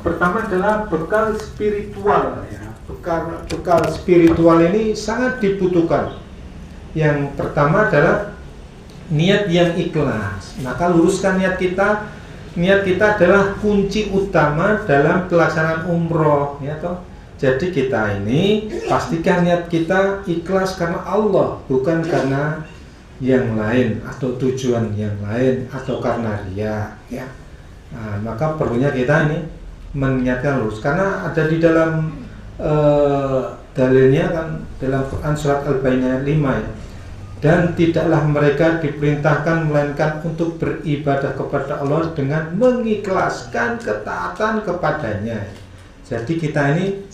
pertama adalah bekal spiritual ya. Bekal spiritual ini sangat dibutuhkan. Yang pertama adalah niat yang ikhlas. Maka luruskan niat kita. Niat kita adalah kunci utama dalam pelaksanaan umroh ya toh. Jadi kita ini pastikan niat kita ikhlas karena Allah, bukan karena yang lain atau tujuan yang lain atau karena riya ya. Nah, maka perlunya kita ini meniatkan lurus karena ada di dalam dalilnya kan dalam Quran surat Al-Baqarah 5 ya. Dan tidaklah mereka diperintahkan melainkan untuk beribadah kepada Allah dengan mengikhlaskan ketaatan kepadanya. Jadi kita ini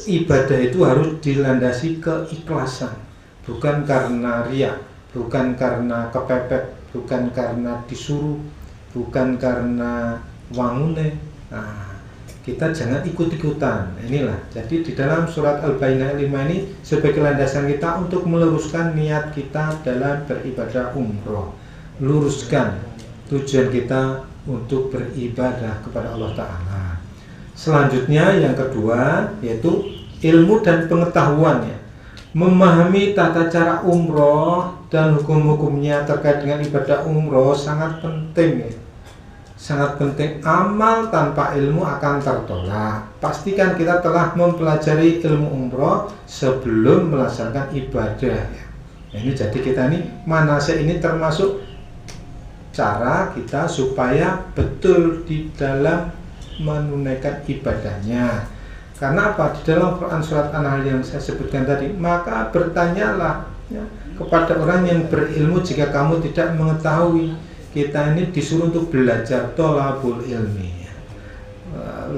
ibadah itu harus dilandasi keikhlasan, bukan karena riya, bukan karena kepepet, bukan karena disuruh, bukan karena wangune. Nah, kita jangan ikut-ikutan. Inilah. Jadi di dalam surat Al-Baqarah 5 ini sebagai landasan kita untuk meluruskan niat kita dalam beribadah umroh. Luruskan tujuan kita untuk beribadah kepada Allah Ta'ala. Selanjutnya yang kedua yaitu ilmu dan pengetahuan ya. Memahami tata cara umroh dan hukum-hukumnya terkait dengan ibadah umroh sangat penting ya. Sangat penting. Amal tanpa ilmu akan tertolak. Pastikan kita telah mempelajari ilmu umroh sebelum melaksanakan ibadah ya. Nah, ini jadi kita ini manasik ini termasuk cara kita supaya betul di dalam menunaikan ibadahnya. Karena apa? Di dalam Quran surat An-Nahl yang saya sebutkan tadi, maka bertanyalah ya, kepada orang yang berilmu jika kamu tidak mengetahui. Kita ini disuruh untuk belajar tolabul ilmi,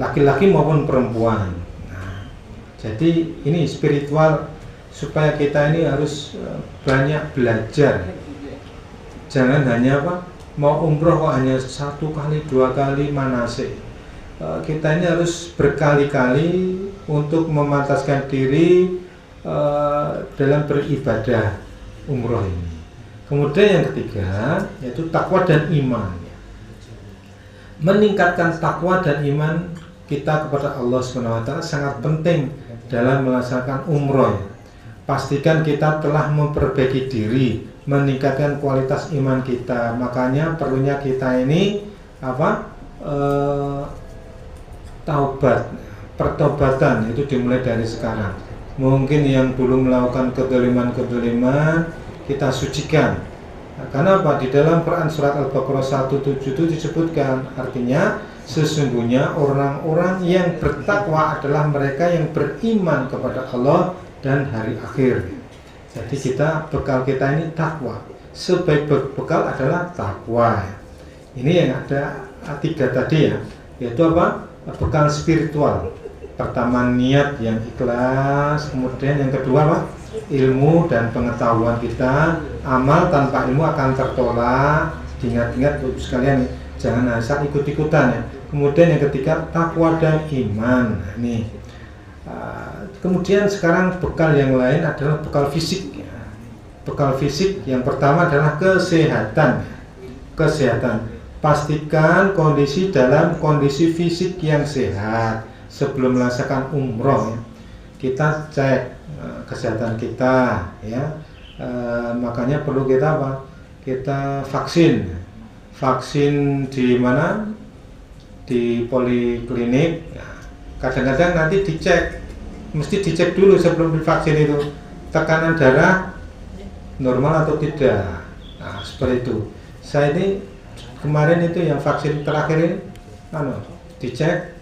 laki-laki maupun perempuan. Nah, jadi ini spiritual supaya kita ini harus banyak belajar. Jangan hanya apa mau umroh kok hanya 1 kali 2 kali manasik. Kita ini harus berkali-kali untuk memantaskan diri dalam beribadah umroh ini. Kemudian yang ketiga yaitu takwa dan iman. Meningkatkan takwa dan iman kita kepada Allah SWT sangat penting dalam melaksanakan umroh. Pastikan kita telah memperbaiki diri, meningkatkan kualitas iman kita. Makanya perlunya kita ini taubat, pertobatan itu dimulai dari sekarang. Mungkin yang dulu melakukan kedzaliman kita sucikan. Nah, karena apa? Di dalam Quran surat Al-Baqarah 177 disebutkan, artinya sesungguhnya orang-orang yang bertakwa adalah mereka yang beriman kepada Allah dan hari akhir. Jadi bekal kita ini takwa. Sebaik bekal adalah takwa. Ini yang ada 3 tadi ya, yaitu apa? Bekal spiritual. Pertama niat yang ikhlas, kemudian yang kedua apa? Ilmu dan pengetahuan kita. Amal tanpa ilmu akan tertolak. Ingat-ingat sekalian, jangan asal ikut-ikutan ya. Kemudian yang ketiga takwa dan iman. Nah, ini. Kemudian sekarang bekal yang lain adalah bekal fisik ya. Bekal fisik yang pertama adalah kesehatan. Kesehatan. Pastikan dalam kondisi fisik yang sehat sebelum melaksanakan umroh ya. Kita cek kesehatan kita ya. Makanya perlu kita apa? Kita vaksin di mana? Di poliklinik. Kadang-kadang nanti mesti dicek dulu sebelum divaksin itu tekanan darah normal atau tidak. Nah, seperti itu. Saya ini kemarin itu yang vaksin terakhir ini dicek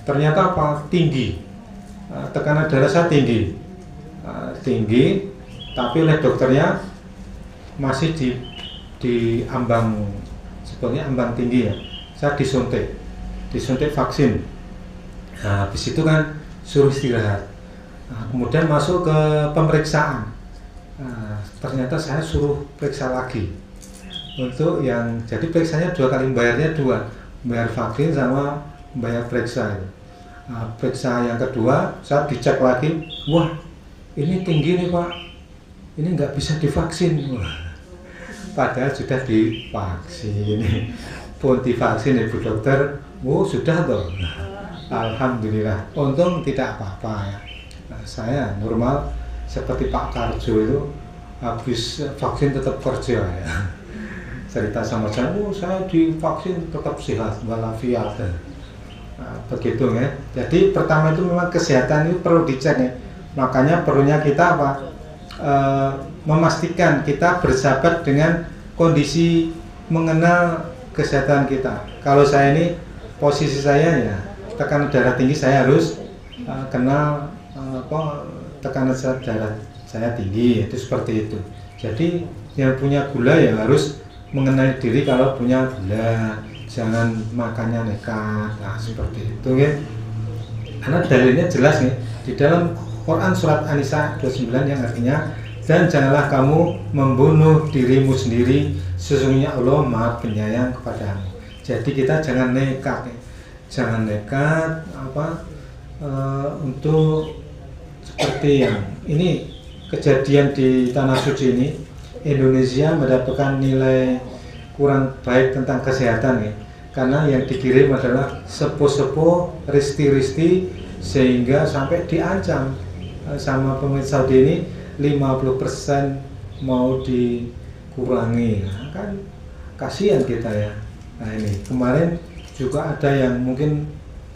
ternyata apa? Tinggi. Tekanan darah saya tinggi, tapi oleh dokternya masih di ambang, sebetulnya ambang tinggi ya. Saya disuntik vaksin. Nah, habis itu kan suruh istirahat. Nah, kemudian masuk ke pemeriksaan. Nah, ternyata saya suruh periksa lagi. Untuk yang jadi periksanya 2 kali, bayarnya 2, bayar vaksin sama bayar periksa. Nah, periksa yang kedua saya dicek lagi, wah ini tinggi nih Pak, ini nggak bisa divaksin. Wah, padahal sudah divaksin. Pun divaksin Ibu dokter, sudah toh. Alhamdulillah, untung tidak apa-apa ya. Nah, saya normal seperti Pak Karjo itu habis vaksin tetap kerja ya. Cerita sama saya, oh saya divaksin tetap sehat walafiat. Nah, begitu ya. Jadi pertama itu memang kesehatan itu perlu dicek ya. Makanya perlunya kita apa? Memastikan kita bersahabat dengan kondisi mengenal kesehatan kita. Kalau saya ini posisi saya ya tekanan darah tinggi, saya harus kenal tekanan darah saya tinggi, itu seperti itu. Jadi yang punya gula ya harus mengenali diri kalau punya gula, jangan makannya nekat. Nah seperti itu ya. Karena dalilnya jelas nih di dalam Quran surat An-Nisa 29 yang artinya, dan janganlah kamu membunuh dirimu sendiri, sesungguhnya Allah Maha Penyayang kepadamu. Jadi kita jangan nekat ya. Jangan nekat untuk seperti yang ini kejadian di Tanah Suci ini. Indonesia mendapatkan nilai kurang baik tentang kesehatan ya, karena yang dikirim adalah sepuh-sepuh, risti-risti, sehingga sampai diancam sama pemerintah Saudi ini 50% mau dikurangi. Nah, kan kasihan kita ya. Nah ini kemarin juga ada yang mungkin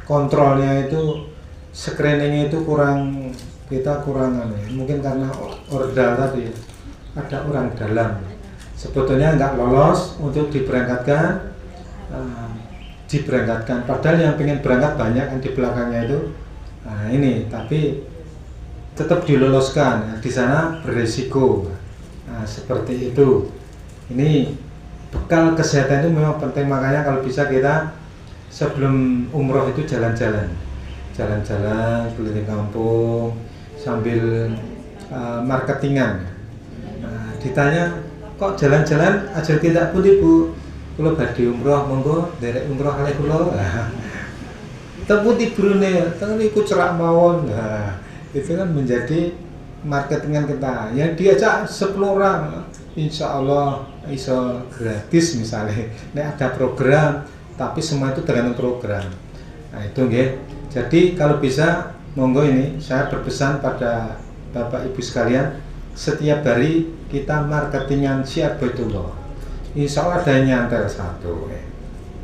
kontrolnya itu, screeningnya itu kurang, kita kurangan ya. Mungkin karena ordal tadi ada orang dalam sebetulnya nggak lolos untuk diberangkatkan, padahal yang pengen berangkat banyak kan di belakangnya itu. Nah ini tapi tetap diloloskan, di sana berisiko. Nah seperti itu. Ini bekal kesehatan itu memang penting, makanya kalau bisa kita sebelum umroh itu jalan-jalan keliling kampung sambil marketingan. Nah, ditanya kok jalan-jalan aja tidak pun ibu, kalau badhe umroh monggo derek umroh kalih kula. Temputi Brunei, tangan ikut cerak mawon. Nah, itu kan menjadi marketingan kita. Yang diajak 10 orang, insya Allah iso gratis misalnya. Nek ada program, tapi semua itu tergantung program. Nah itu nggih. Jadi kalau bisa monggo ini saya berpesan pada Bapak Ibu sekalian, setiap hari kita marketingan Syiar Baitullah. Insya Allah ada yang nyantel satu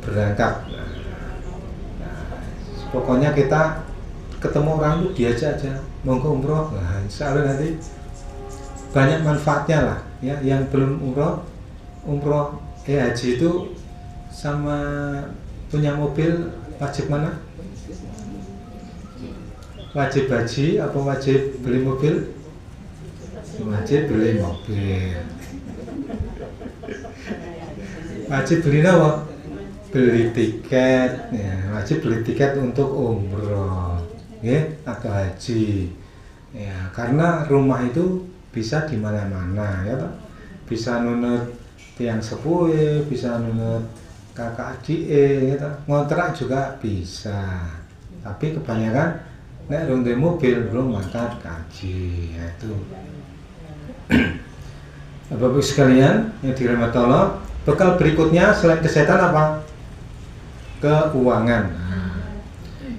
berangkat. Pokoknya kita ketemu orang itu diajak aja monggo umroh. Nah, insya Allah nanti banyak manfaatnya lah ya. Yang belum umroh haji itu sama punya mobil wajib mana? Wajib haji apa wajib beli mobil? Wajib beli mobil. Wajib beli apa? Beli tiket ya, wajib beli tiket untuk umroh ya, atau haji ya, karena rumah itu bisa di mana-mana ya Pak. Bisa nunut tiang sepuh, bisa nunut kakak adik gitu. Ngontrak juga bisa, tapi kebanyakan nek rong duwe mobil belum mangkat kaji ya, itu. Bapak-Ibu sekalian yang dirahmati Allah, bekal berikutnya selain kesehatan apa? Keuangan.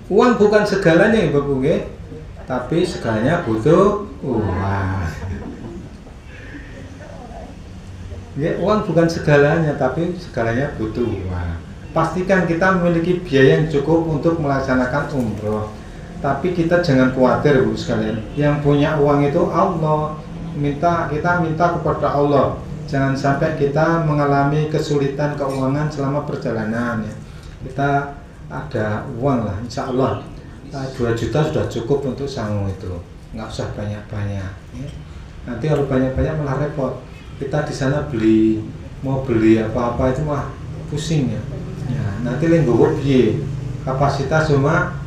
Uang bukan segalanya ya Bapak-Ibu, tapi segalanya butuh uang. Ya, uang bukan segalanya, tapi segalanya butuh uang. Pastikan kita memiliki biaya yang cukup untuk melaksanakan umroh. Tapi kita jangan khawatir Bu sekalian. Yang punya uang itu Allah. Kita minta kepada Allah. Jangan sampai kita mengalami kesulitan keuangan selama perjalanan ya. Kita ada uang lah, insya Allah 2 juta sudah cukup untuk sangu itu. Nggak usah banyak-banyak ya. Nanti kalau banyak-banyak malah repot. Kita di sana mau beli apa-apa itu mah pusing ya. Nanti lenggowo piye, kapasitas cuma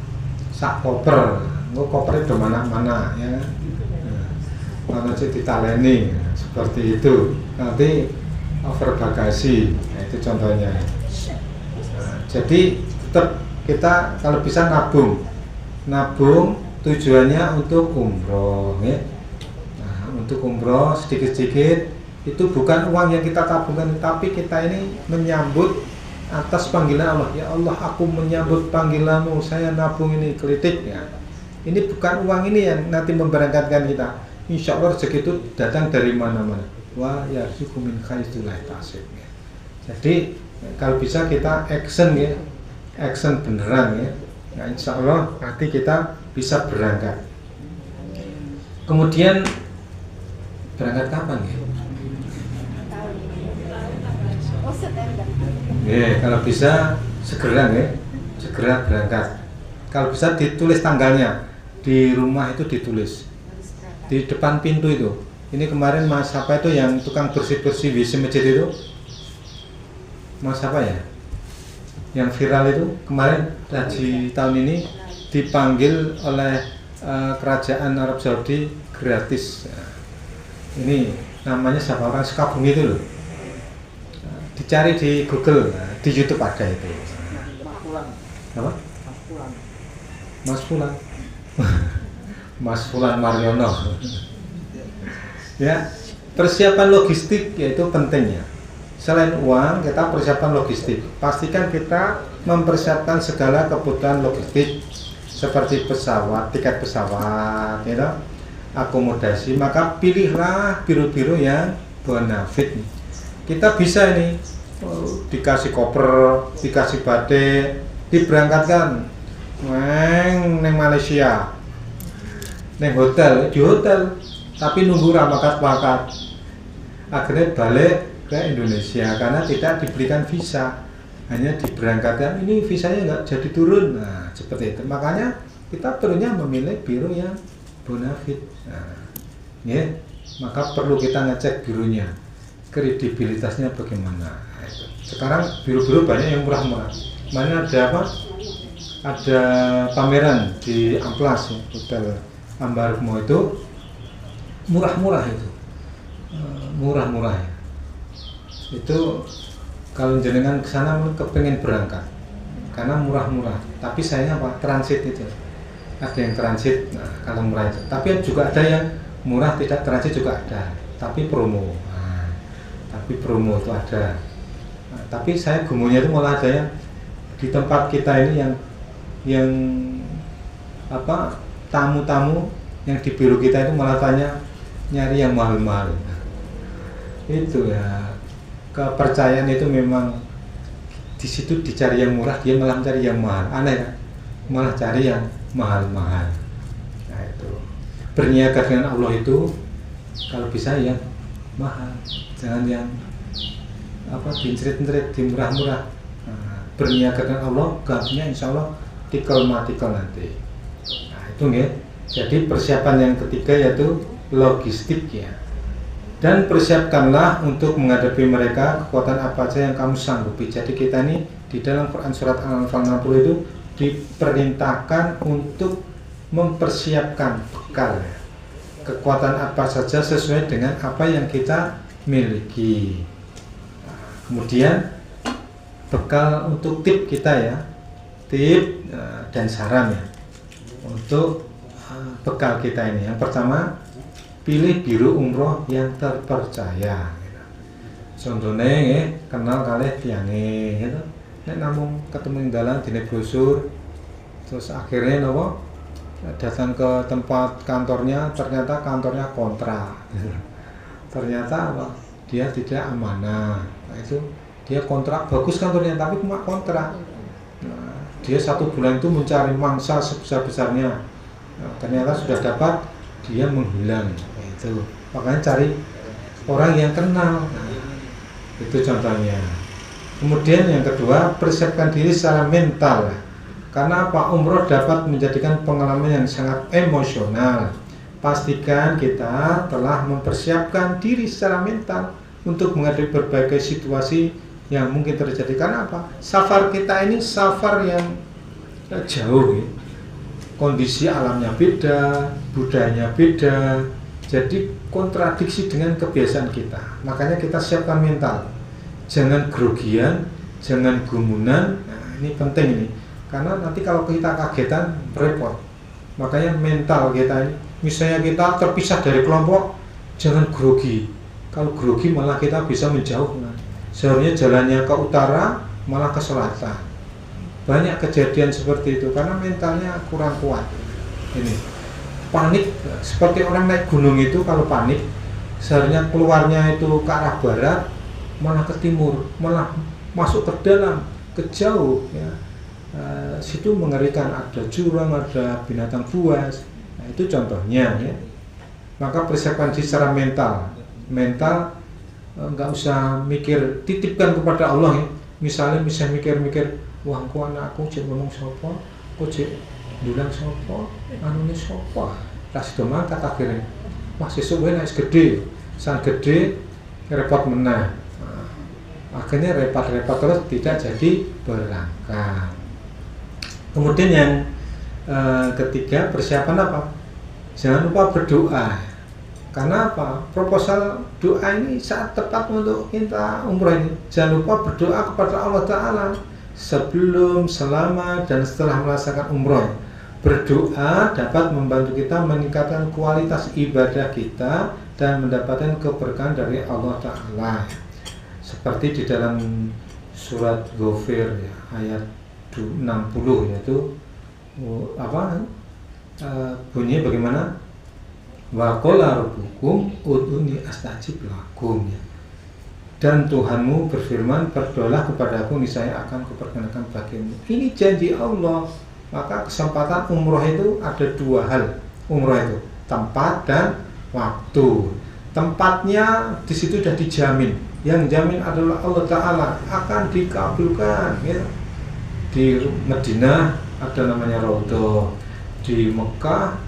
sak koper, koper itu mana-mana ya. Mana sih ditaleni seperti itu, nanti over bagasi, nah, itu contohnya. Jadi tetap kita kalau bisa nabung tujuannya untuk umroh ya. Nah, untuk umroh sedikit-sedikit itu bukan uang yang kita tabungkan, tapi kita ini menyambut atas panggilan Allah. Ya Allah, aku menyambut panggilanmu, saya nabung ini kelitik ya. Ini bukan uang ini yang nanti memberangkatkan kita. Insya Allah rezeki itu datang dari mana-mana. Wa yarzuqu min haitsu la yahtasib. Jadi kalau bisa kita action ya, action beneran ya. Nah, insya Allah nanti kita bisa berangkat. Kemudian berangkat kapan ya? Kalau bisa segera ya, segera berangkat. Kalau bisa ditulis tanggalnya di rumah, itu ditulis di depan pintu itu. Ini kemarin Mas apa itu yang tukang bersih-bersih WC masjid itu, Mas apa ya, yang viral itu kemarin haji tahun ini dipanggil oleh kerajaan Arab Saudi gratis. Ini namanya siapa, orang Sukabumi itu loh. Dicari di Google, di YouTube ada itu. Apa? Mas Fulan. Mas Fulan Mariono. Ya, persiapan logistik yaitu pentingnya. Selain uang, kita persiapan logistik. Pastikan kita mempersiapkan segala kebutuhan logistik seperti pesawat, tiket pesawat, ya, akomodasi. Maka pilihlah biro-biro yang bonafit. Kita bisa ini dikasih koper, dikasih batik, diberangkatkan neng Malaysia, neng hotel, di hotel, tapi nunggu ramakat-makat. Akhirnya balik ke Indonesia karena tidak diberikan visa, hanya diberangkatkan. Ini visanya nggak jadi turun. Nah, seperti itu. Makanya kita perlunya memilih biro yang bonafit. Nah, ya, maka perlu kita ngecek bironya, kredibilitasnya bagaimana. Sekarang biru-biru banyak yang murah-murah. Mana ada apa? Ada pameran di Amplas ya, Hotel Ambarukmo itu murah-murah itu, murah-murah ya. Itu kalau jenengan ke sana kepengen berangkat karena murah-murah. Tapi sayangnya apa? Transit itu. Ada yang transit, nah, kalau murah itu. Tapi juga ada yang murah tidak transit juga ada. Tapi promo. Nah, tapi promo itu ada. Nah, tapi saya gumunya itu malah ada yang di tempat kita ini yang apa, tamu-tamu yang di biro kita itu malah tanya nyari yang mahal-mahal. Itu ya, kepercayaan itu memang di situ dicari yang murah, dia malah mencari yang mahal. Aneh kan? Malah cari yang mahal-mahal. Nah itu, berniaga dengan Allah itu kalau bisa yang mahal, jangan yang apa dincret-ncret, di murah-murah. Nah, berniaga dengan Allah, gampangnya insya Allah tikal-matikal nanti. Nah itu nih. Jadi persiapan yang ketiga yaitu logistik ya. Dan persiapkanlah untuk menghadapi mereka kekuatan apa saja yang kamu sanggupi. Jadi kita ini di dalam Quran surat Al-Anfal 60 itu diperintahkan untuk mempersiapkan bekal ya. Kekuatan apa saja sesuai dengan apa yang kita miliki. Nah, kemudian bekal untuk tip kita ya, tip dan saran ya untuk bekal kita ini. Yang pertama, pilih biro umroh yang terpercaya. Contohnya ya, kenal kalih tiange gitu. Nek namung ketemu dalan dene brosur, terus akhirnya nopo datang ke tempat kantornya, ternyata kantornya kontra. Ternyata apa? Dia tidak amanah. Nah, itu dia kontrak bagus kantornya tapi cuma kontrak. Nah, dia 1 bulan itu mencari mangsa sebesar-besarnya. Nah, ternyata sudah dapat, dia menghilang. Nah, itu makanya cari orang yang kenal. Nah, itu contohnya. Kemudian yang kedua, persiapkan diri secara mental. Karena apa? Umroh dapat menjadikan pengalaman yang sangat emosional. Pastikan kita telah mempersiapkan diri secara mental untuk menghadapi berbagai situasi yang mungkin terjadi. Karena apa? Safar kita ini safar yang jauh ya. Kondisi alamnya beda, budayanya beda, jadi kontradiksi dengan kebiasaan kita. Makanya kita siapkan mental, jangan grogian, jangan gumunan. Nah, ini penting ini, karena nanti kalau kita kagetan repot. Makanya mental kita ini, misalnya kita terpisah dari kelompok, jangan grogi. Kalau grogi malah kita bisa menjauh. Nah, seharusnya jalannya ke utara, malah ke selatan. Banyak kejadian seperti itu karena mentalnya kurang kuat. Ini panik, seperti orang naik gunung itu kalau panik seharusnya keluarnya itu ke arah barat, malah ke timur, malah masuk ke dalam, ke jauh ya. Situ mengerikan, ada jurang, ada binatang buas. Nah, itu contohnya ya. Maka persiapkan diri secara mental nggak usah mikir, titipkan kepada Allah ya. Misalnya bisa mikir-mikir, wah aku anakku cek ngomong sopo, aku cek bilang sopo, anune sopo, tas domang kata akhirnya, wah sesuk wae nek gede, sang gede repot menang. Akhirnya repot-repot terus tidak jadi berangkat. Kemudian yang ketiga, persiapan apa? Jangan lupa berdoa. Karena apa? Proposal doa ini saat tepat untuk kita umroh ini. Jangan lupa berdoa kepada Allah Ta'ala sebelum, selama, dan setelah melaksanakan umroh. Berdoa dapat membantu kita meningkatkan kualitas ibadah kita dan mendapatkan keberkahan dari Allah Ta'ala. Seperti di dalam surat Ghafir ya, ayat 60 yaitu bunyinya bagaimana? Wa qala rabbukum ud'uni astajib lakum ya. Dan Tuhanmu berfirman, berdoalah kepadaku niscaya akan kuperkenankan bagimu. Ini janji Allah. Maka kesempatan umroh itu ada dua hal. Umroh itu tempat dan waktu. Tempatnya di situ sudah dijamin. Yang jamin adalah Allah Ta'ala, akan dikabulkan ya. Di Madinah ada namanya Raudhah, di Mekah,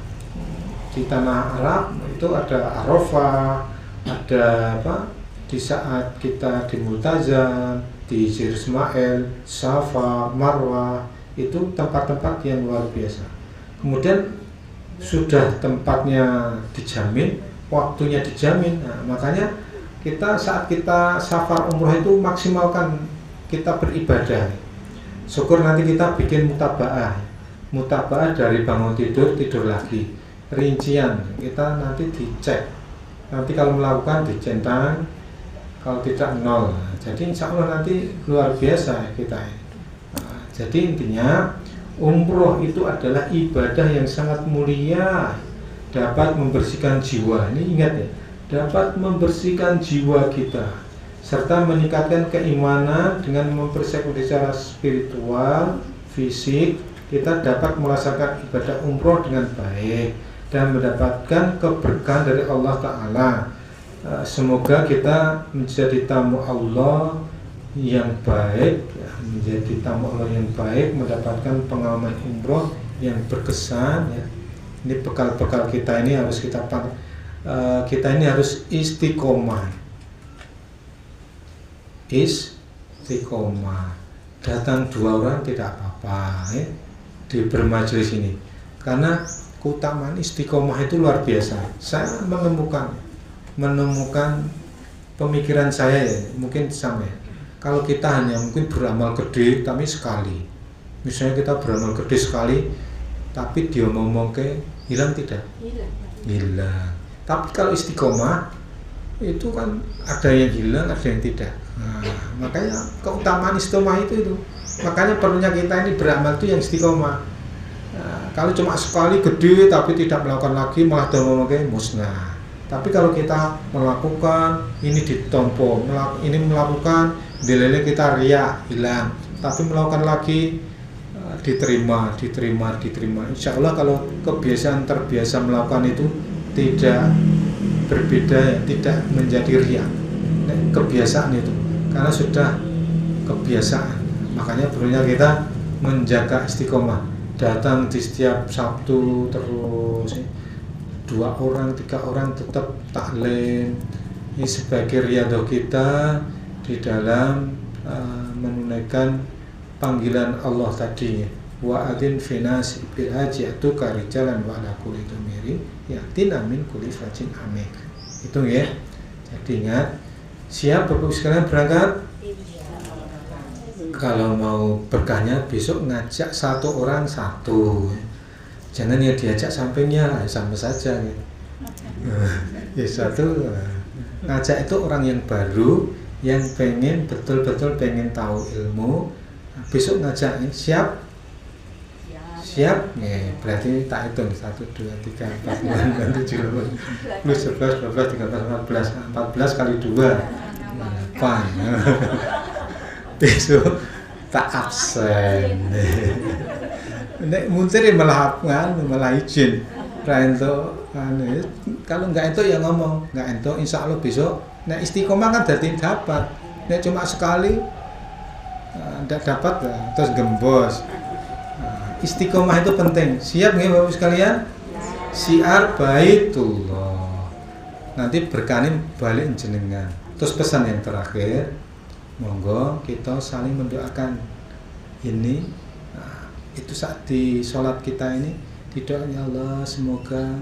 di tanah Arab itu ada Arafah, ada di saat kita di Multazam, di Jir Ismail, Safa, Marwah, itu tempat-tempat yang luar biasa. Kemudian sudah tempatnya dijamin, waktunya dijamin. Nah, makanya kita saat kita safar umroh itu maksimalkan kita beribadah. Syukur nanti kita bikin mutabaah dari bangun tidur lagi. Rincian kita nanti dicek, nanti kalau melakukan dicentang, kalau tidak nol. Jadi insya Allah nanti luar biasa kita. Jadi intinya umroh itu adalah ibadah yang sangat mulia, dapat membersihkan jiwa. Ini ingat ya, dapat membersihkan jiwa kita serta meningkatkan keimanan. Dengan mempersiapkan secara spiritual, fisik, kita dapat melaksanakan ibadah umroh dengan baik dan mendapatkan keberkahan dari Allah Ta'ala. Semoga kita menjadi tamu Allah yang baik, menjadi tamu Allah yang baik, mendapatkan pengalaman umroh yang berkesan ya. Ini bekal-bekal kita ini harus kita ini harus istiqomah. Istiqomah. Datang dua orang tidak apa-apa ya, di bermajelis ini. Karena keutamaan istiqomah itu luar biasa. Saya menemukan pemikiran saya ya, mungkin sama ya. Kalau kita hanya mungkin beramal gede tapi sekali, misalnya kita beramal gede sekali tapi dia ngomong ke hilang tidak? Hilang. Tapi kalau istiqomah itu kan ada yang hilang, ada yang tidak. Nah, makanya keutamaan istiqomah itu. Makanya perlunya kita ini beramal itu yang istiqomah. Nah, kalau cuma sekali gede tapi tidak melakukan lagi, malah ngomong musnah. Tapi kalau kita melakukan ini ditompo, ini melakukan dilele kita riak hilang, tapi melakukan lagi diterima. Insya Allah kalau kebiasaan terbiasa melakukan itu tidak berbeda ya, tidak menjadi riak. Kebiasaan itu karena sudah kebiasaan. Makanya perlunya kita menjaga istiqomah, datang di setiap Sabtu terus. 2 orang, 3 orang tetap taklim. Ini sebagai riyadhah kita di dalam menunaikan panggilan Allah tadi. Wa adzin fi nasi bil haji atuka rijalan wa ala kulli dhamirin yatina min kulli fajin amik. Itu ya. Jadi ingat, siap Bapak sekalian berangkat? Kalau mau berkahnya besok ngajak 1 orang 1. Jangan ya diajak sampingnya sama saja ya. Ya satu ngajak itu orang yang baru yang pengen betul-betul pengen tahu ilmu, besok ngajakin siap? Siap? Ya, berarti tak hitung 1, 2, 3, 4, 5, 6, 7, 8, 10, 11, 12, 13, 14, 14 kali 2 8. Besok tak absen. Nek munciri malah izin. Ra entuk kalau enggak entuk ya ngomong, enggak entuk insyaallah besok nek istiqomah kan dadi dapat. Nek cuma sekali enggak dapat terus gembos. Istiqomah itu penting. Siap nggih Bapak sekalian? Syiar Baitullah. Nanti berkani balik jenengan. Terus pesan yang terakhir, monggo kita saling mendoakan. Ini itu saat di sholat kita ini didoakan, ya Allah semoga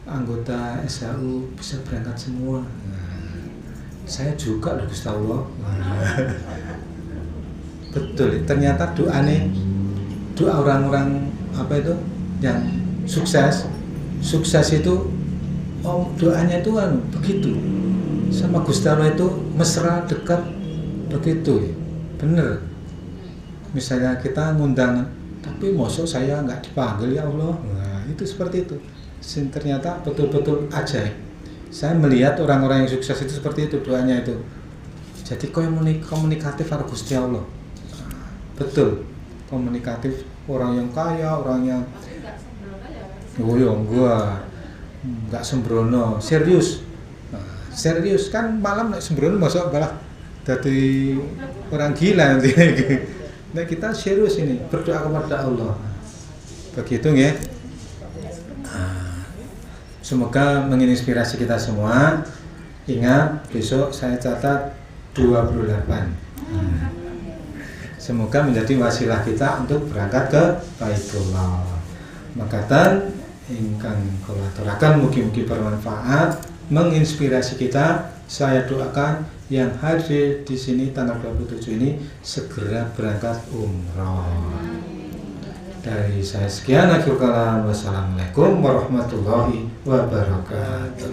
anggota SHU bisa berangkat semua. Saya juga loh Gusti Allah. Betul, ternyata doa orang-orang apa itu yang sukses itu doanya itu begitu sama Gusti Allah itu mesra, dekat, begitu ya. Bener, misalnya kita ngundang tapi mosok saya nggak dipanggil ya Allah, nah itu seperti itu. Ternyata betul-betul ajaib. Saya melihat orang-orang yang sukses itu seperti itu doanya itu, jadi komunikatif sama Gusti Allah. Betul, komunikatif. Orang yang kaya, orang yang enggak sembrono, serius. Serius kan malam nek sembrono masuk malah jadi orang gila nanti. Nah, kita serius ini berdoa kepada Allah. Begitu ya. Semoga menginspirasi kita semua. Ingat besok saya catat 28. Semoga menjadi wasilah kita untuk berangkat ke Baitullah. Makatan ingkang kula aturaken mugi-mugi bermanfaat, menginspirasi kita. Saya doakan yang hadir di sini tanggal 27 ini segera berangkat umrah. Dari saya sekian, akhir kalam, wassalamualaikum warahmatullahi wabarakatuh.